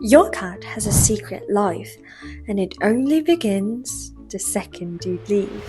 Your cat has a secret life, and it only begins the second you leave.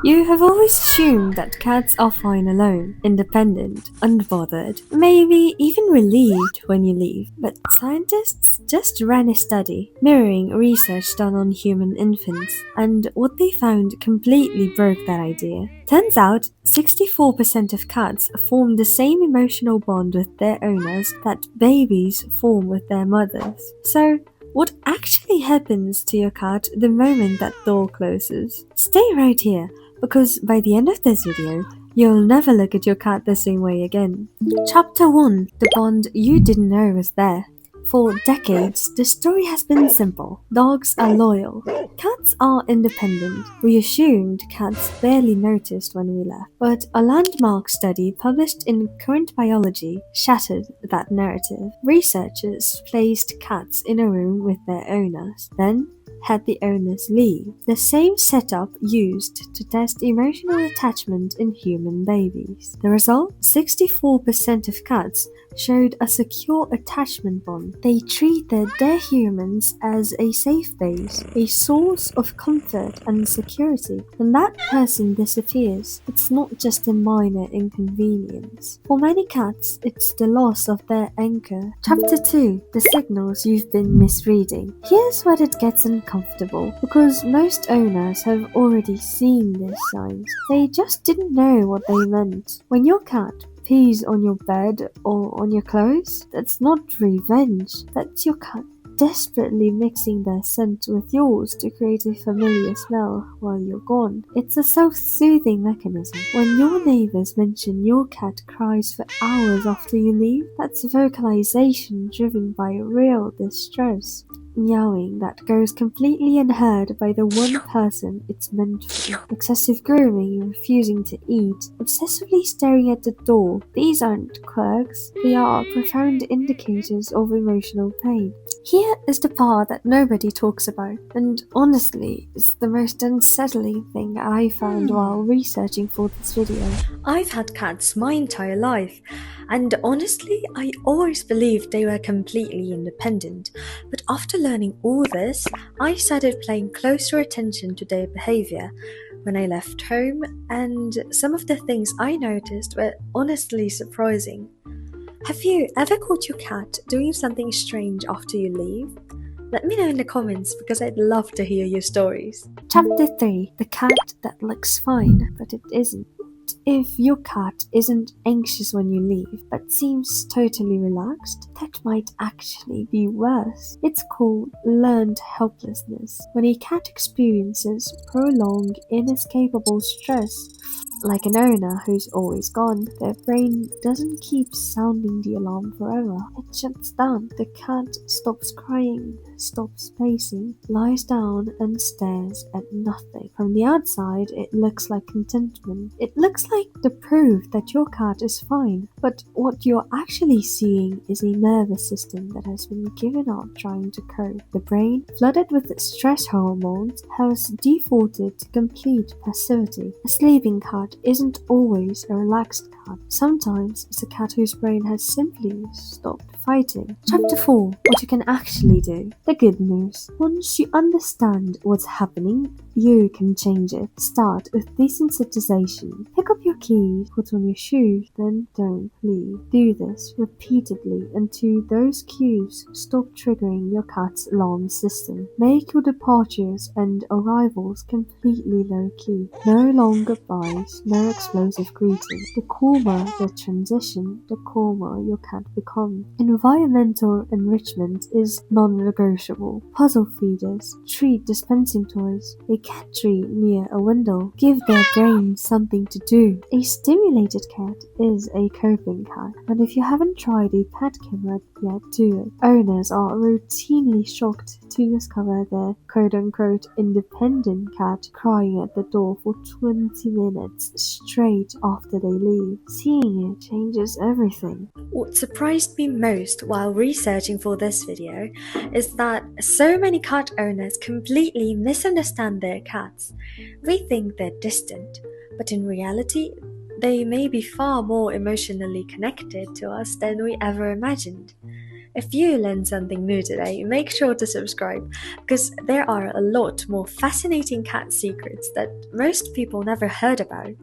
You have always assumed that cats are fine alone, independent, unbothered, maybe even relieved when you leave. But scientists just ran a study mirroring research done on human infants, and what they found completely broke that idea. Turns out, 64% of cats form the same emotional bond with their owners that babies form with their mothers. So, what actually happens to your cat the moment that door closes? Stay right here, because by the end of this video, you'll never look at your cat the same way again. Chapter 1: The bond you didn't know was there. For decades, the story has been simple. Dogs are loyal. Cats are independent. We assumed cats barely noticed when we left. But a landmark study published in Current Biology shattered that narrative. Researchers placed cats in a room with their owners. Then had the owners leave. The same setup used to test emotional attachment in human babies. The result? 64% of cats showed a secure attachment bond. They treated their humans as a safe base, a source of comfort and security. When that person disappears, it's not just a minor inconvenience. For many cats, it's the loss of their anchor. Chapter 2: The signals you've been misreading. Here's where it gets uncomfortable, because most owners have already seen these signs. They just didn't know what they meant. When your cat pees on your bed or on your clothes, that's not revenge. That's your cat desperately mixing their scent with yours to create a familiar smell while you're gone. It's a self-soothing mechanism. When your neighbors mention your cat cries for hours after you leave, that's vocalization driven by real distress. Meowing that goes completely unheard by the one person it's meant for. Excessive grooming, refusing to eat, obsessively staring at the door. These aren't quirks, they are profound indicators of emotional pain. Here is the part that nobody talks about, and honestly, it's the most unsettling thing I found while researching for this video. I've had cats my entire life, and honestly, I always believed they were completely independent. But after learning all this, I started paying closer attention to their behavior when I left home, and some of the things I noticed were honestly surprising. Have you ever caught your cat doing something strange after you leave? Let me know in the comments because I'd love to hear your stories. Chapter 3: The cat that looks fine, but it isn't. If your cat isn't anxious when you leave, but seems totally relaxed, that might actually be worse. It's called learned helplessness. When a cat experiences prolonged, inescapable stress, like an owner who's always gone, their brain doesn't keep sounding the alarm forever. It shuts down. The cat stops crying, stops pacing, lies down and stares at nothing. From the outside, it looks like contentment. It looks like the proof that your cat is fine. But what you're actually seeing is a nervous system that has been given up trying to cope. The brain, flooded with stress hormones, has defaulted to complete passivity. A sleeping cat isn't always a relaxed cat. Sometimes it's a cat whose brain has simply stopped fighting. Chapter 4: What you can actually do. The good news. Once you understand what's happening, you can change it. Start with desensitization. Pick up your keys, put on your shoes, then don't leave. Do this repeatedly until those cues stop triggering your cat's alarm system. Make your departures and arrivals completely low-key. No long goodbyes, no explosive greetings. The calmer the transition, the calmer your cat becomes. Environmental enrichment is non-negotiable. Puzzle feeders, treat dispensing toys, a cat tree near a window. Give their brain something to do. A stimulated cat is a coping cat, and if you haven't tried a pet camera yet, do it. Owners are routinely shocked to discover their quote-unquote independent cat crying at the door for 20 minutes straight after they leave. Seeing it changes everything. What surprised me most while researching for this video is that so many cat owners completely misunderstand their cats. We think they're distant, but in reality, they may be far more emotionally connected to us than we ever imagined. If you learned something new today, make sure to subscribe because there are a lot more fascinating cat secrets that most people never heard about.